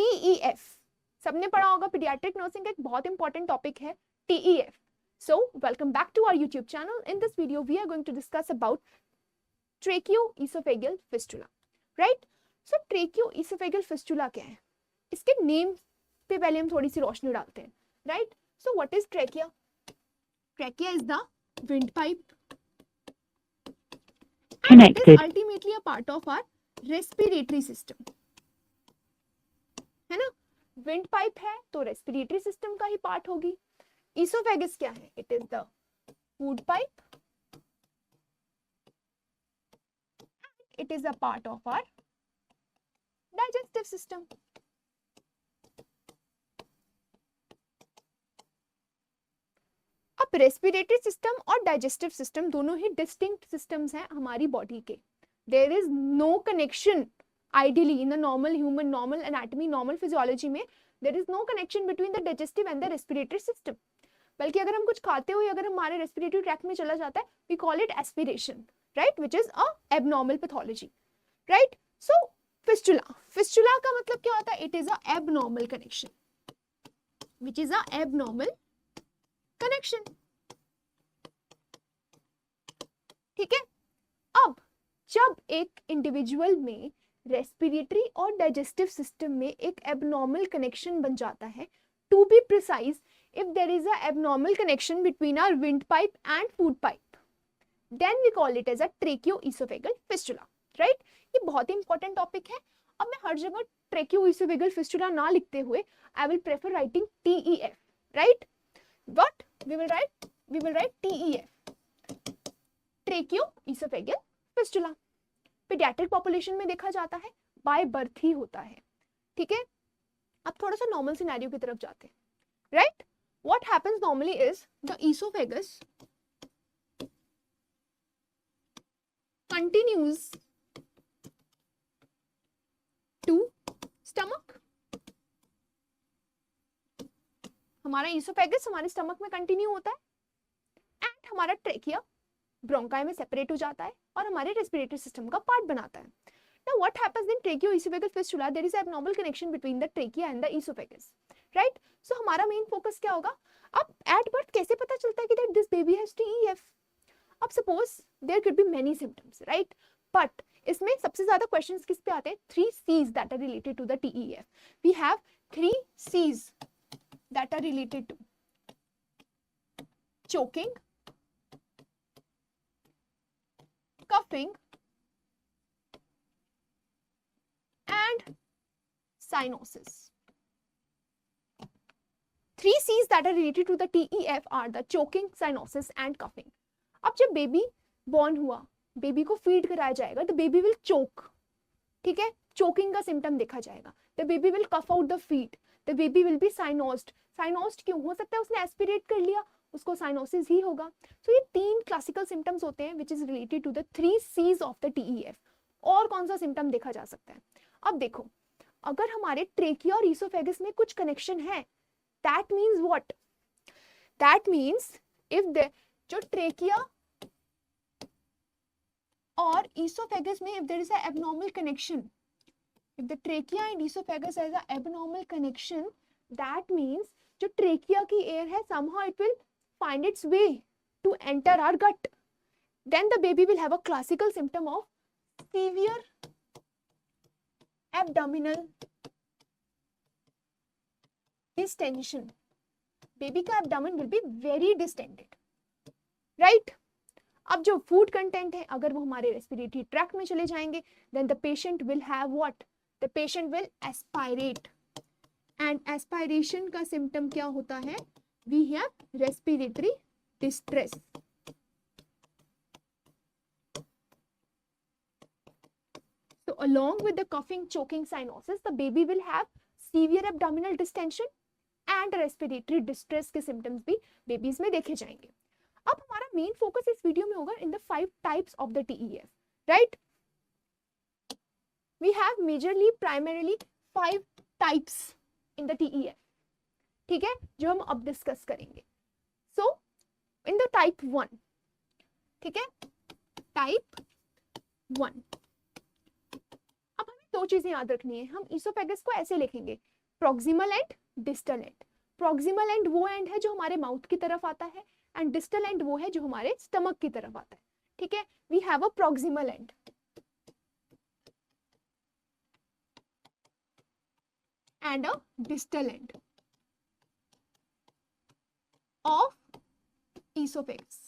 TEF सबने पढ़ा होगा, पीडियाट्रिक नर्सिंग का एक बहुत इंपॉर्टेंट टॉपिक है TEF. So welcome back to our YouTube channel. In this video we are going to discuss about tracheoesophageal fistula, right? So tracheoesophageal fistula क्या है, इसके नेम पे पहले हम थोड़ी सी रोशनी डालते हैं, right? So what is trachea? Trachea is the windpipe and it is ultimately a part of our respiratory system, है ना? windpipe है तो respiratory system का ही part होगी. Esophagus क्या है? It is the food pipe. It is a part of our digestive system. अब respiratory system और डाइजेस्टिव सिस्टम दोनों ही डिस्टिंक्ट सिस्टम्स हैं हमारी बॉडी के. There is no connection ideally in the normal human, normal anatomy, normal physiology में there is no connection between the digestive and the respiratory system. बल्कि अगर हम कुछ खाते हुए अगर हमारे रेस्पिरेटरी ट्रैक्ट में चला जाता है, we call it aspiration, right, which is a abnormal pathology, right. So fistula, fistula का मतलब क्या होता है? It is a abnormal connection, which is a abnormal connection. ठीक है. अब जब एक इंडिविजुअल में रेस्पिरेटरी और डाइजेस्टिव सिस्टम में एक एबनॉर्मल कनेक्शन बन जाता है, to be precise, if there is a abnormal connection between our windpipe and food pipe, then we call it as a tracheoesophageal fistula, right? ये बहुत ही इंपॉर्टेंट टॉपिक है. अब मैं हर जगह tracheoesophageal fistula ना लिखते हुए I will prefer writing TEF, right? But we will write TEF, tracheoesophageal fistula. pediatric population में देखा जाता है, बाय बर्थ ही होता है. ठीक है. अब थोड़ा सा नॉर्मल सिनेरियो की तरफ जाते हैं, right? What happens normally is the esophagus continues to stomach. हमारा esophagus हमारे stomach में continue होता है and हमारा trachea bronchi में separate हो जाता है और हमारे respiratory system का part बनाता है. Now what happens in tracheoesophageal fistula? There is an abnormal connection between the trachea and the esophagus, right? So हमारा मेन फोकस क्या होगा? अब एट बर्थ कैसे पता चलता है कि that this baby has TEF? अब suppose there could be many symptoms, right, but इसमें सबसे ज्यादा क्वेश्चंस किस पे आते हैं? 3 C's that are related to the TEF. We have 3 C's that are related to choking, coughing and cyanosis. 3 C's that are related to the TEF are the choking, cyanosis and coughing. अब जब baby born हुआ, baby को feed कराया जाएगा, तो baby will चोक. ठीक है. Choking का सिम्टम देखा जाएगा. The baby will cough out the feed. The baby will be cyanosed. Cyanosed क्यों? हो सकता है उसने एस्पिरेट कर लिया, उसको साइनोसिस ही होगा. सो ये 3 क्लासिकल सिम्टम्स होते हैं which is related to the 3 C's of the TEF. और कौन सा सिम्टम देखा जा सकता है? अब देखो, अगर हमारे ट्रेकिया और ईसोफेगस में कुछ कनेक्शन है, that means what? That means if the जो trachea और esophagus में if there is a abnormal connection, if the trachea and esophagus has a abnormal connection, that means जो trachea की air है, somehow it will find its way to enter our gut. Then the baby will have a classical symptom of severe abdominal distension. Baby का abdomen will be very distended, right. अब जो food content है, अगर वो हमारे respiratory tract में चले जाएंगे, then the patient will have what? The patient will aspirate. And aspiration का सिम्टम क्या होता है? We have respiratory distress. So along with the coughing, choking, cyanosis, the baby will have severe abdominal distension and respiratory distress के symptoms भी babies में देखे जाएंगे. अब हमारा मेन फोकस इस वीडियो में होगा in the 5 types of the TEF, right? We have majorly, primarily 5 types in the TEF. ठीक है, जो हम अब डिस्कस करेंगे. So in the type 1, ठीक है, type 1. अब हमें दो चीजें याद रखनी है, हम ईसोफेगस को ऐसे लिखेंगे, proximal and distal end. Proximal end वो एंड है जो हमारे माउथ की तरफ आता है, एंड डिस्टल एंड वो है जो हमारे स्टमक की तरफ आता है, ठीक है। We have a proximal end and a distal end of esophagus,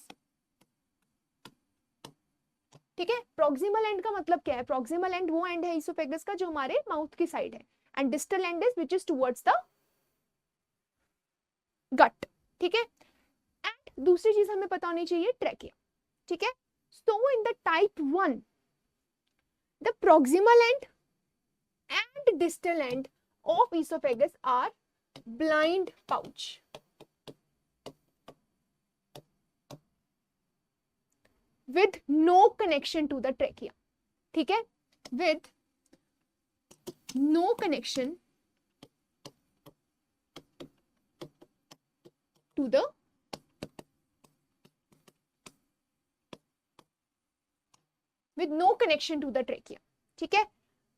ठीक है। प्रॉक्सिमल एंड का मतलब क्या है, प्रॉक्सिमल एंड वो एंड है ईसोफेगस का जो हमारे माउथ की साइड है, and distal end is which is towards the gut, ठीक है। एंड दूसरी चीज हमें पता होनी चाहिए, ट्रैकिया, ठीक है। So in the type 1 the proximal end and distal end of oesophagus are blind pouch, with no connection to the trachea, ठीक है, with no connection to the with no connection to the trachea, ठीक है।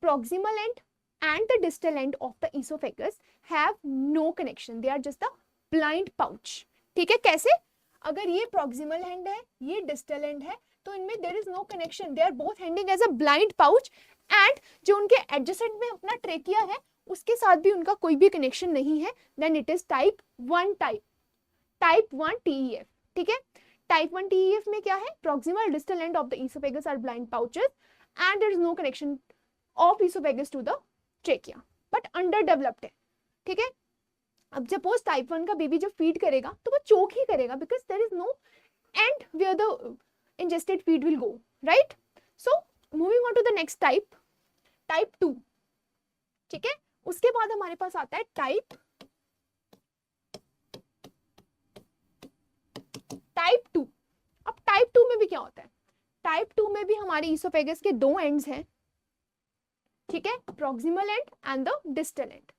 proximal end and the distal end of the esophagus have no connection, they are just a blind pouch, ठीक है। कैसे, अगर ये proximal end है, ये distal end है, तो इनमें there is no connection, they are both ending as a blind pouch, and जो उनके adjacent में अपना ट्रेकिया है उसके साथ भी उनका कोई भी कनेक्शन नहीं है, then it is type 1 type 1 TEF, ठीक है। type 1 TEF में क्या है, proximal distal end of the esophagus are blind pouches and there is no connection of esophagus to the trachea, but underdeveloped है, ठीक है। अब सपोज टाइप 1 का बेबी जब फीड करेगा तो वो चोक ही करेगा, because there is no end where the ingested feed will go, right? So moving on to the next type 2, ठीक है। उसके बाद हमारे पास आता है टाइप 2। अब टाइप 2 में भी क्या होता है, टाइप 2 में भी हमारे ईसोफेगस के दो एंड्स हैं, ठीक है, proximal end and the distal end,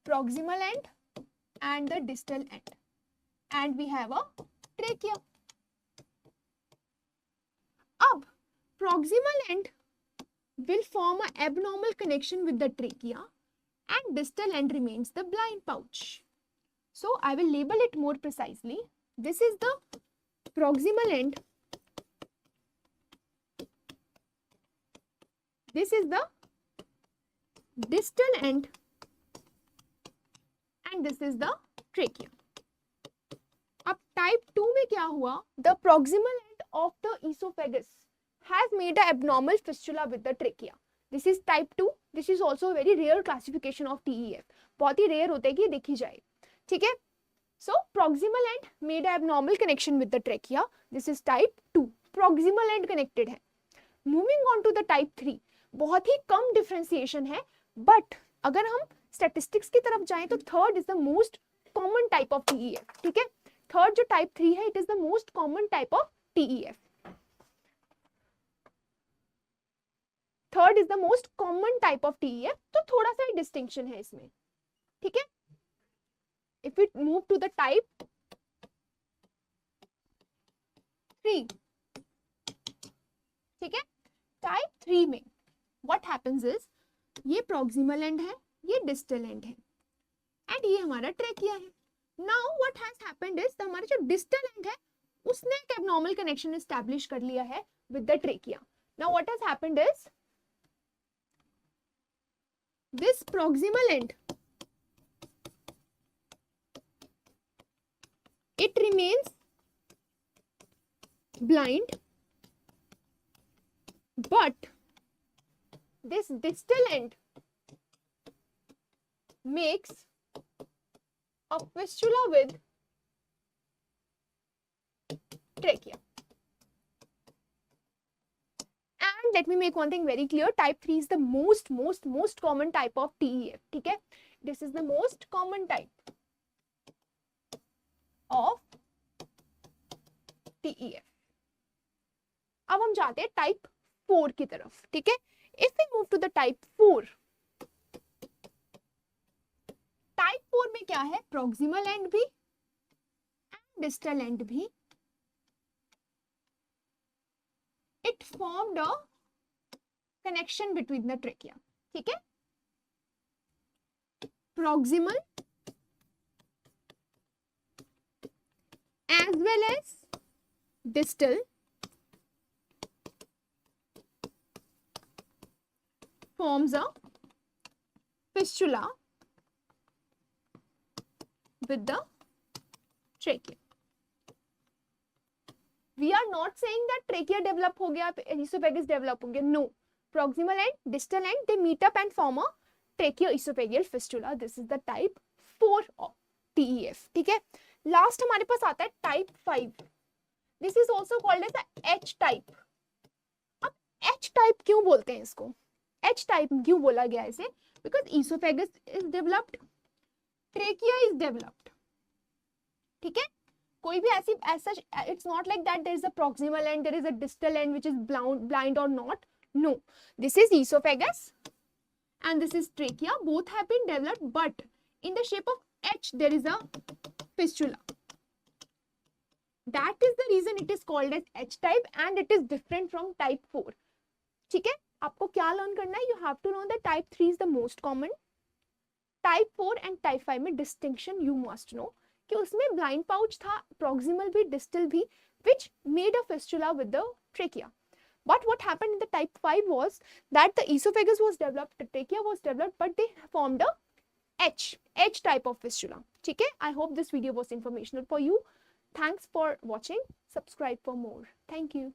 proximal end and the distal end, and we have a trachea. अब proximal end will form an abnormal connection with the trachea and distal end remains the blind pouch. So I will label it more precisely. This is the proximal end. This is the distal end and this is the trachea. अब type 2 में क्या हुआ, the proximal end of the esophagus has made an abnormal fistula with the trachea. This is type 2. This is also a very rare classification of TEF. बहुत ही rare होता है कि ये देखी जाए, ठीक है। So proximal end made an abnormal connection with the trachea. This is type 2. Proximal end connected है। Moving on to the type 3. बहुत ही कम differentiation है, but अगर हम statistics की तरफ जाएं तो third is the most common type of TEF, ठीक है। थर्ड जो टाइप 3 है, it is the most common type of TEF। Third is the most common type of TEF, तो थोड़ा सा डिस्टिंक्शन है इसमें, ठीक है। If we move to the type 3, ठीक है, टाइप 3 में व्हाट हैपेंस इज, ये प्रॉक्सिमल एंड है, ये डिस्टल एंड है, एंड ये हमारा ट्रेकिया है। Now what has happened is हमारा जो distal end है उसने एक abnormal connection establish कर लिया है with the trachea. Now what has happened is this proximal end, it remains blind, but this distal end makes a fistula with trachea. And let me make one thing very clear, type 3 is the most common type of TEF, ठीक है। This is the most common type of TEF। अब हम जाते हैं type 4 की तरफ, ठीक है। If we move to the type 4, type 4 में क्या है, प्रॉक्सिमल एंड भी एंड डिस्टल एंड भी, it formed a connection between the trachea, ठीक है, proximal as well as distal forms a fistula with the trachea. We are not saying that trachea develop हो गया, esophagus develop हो गया. No, proximal and distal end they meet up and form a tracheoesophageal fistula. This is the type 4 of TEF. ठीक है. Last हमारे पास आता है type 5. This is also called as a H type. अब H type क्यों बोलते हैं इसको? H type क्यों बोला गया इसे? Because esophagus is developed, trachea is developed. ठीक है. कोई भी ऐसी ऐसा, it's not like that there is a proximal end, there is a distal end which is blind or not. No, this is esophagus and this is trachea. Both have been developed, but in the shape of H there is a fistula. That is the reason it is called as H type and it is different from type 4. ठीक है, आपको क्या learn करना है? You have to know that type 3 is the most common. Type 4 and type 5 में distinction you must know कि उसमें blind pouch था, proximal भी, distal भी, which made a fistula with the trachea. But what happened in the type 5 was that the esophagus was developed, the trachea was developed, but they formed a H type of fistula. ठीक है, I hope this video was informational for you. Thanks for watching. Subscribe for more. Thank you.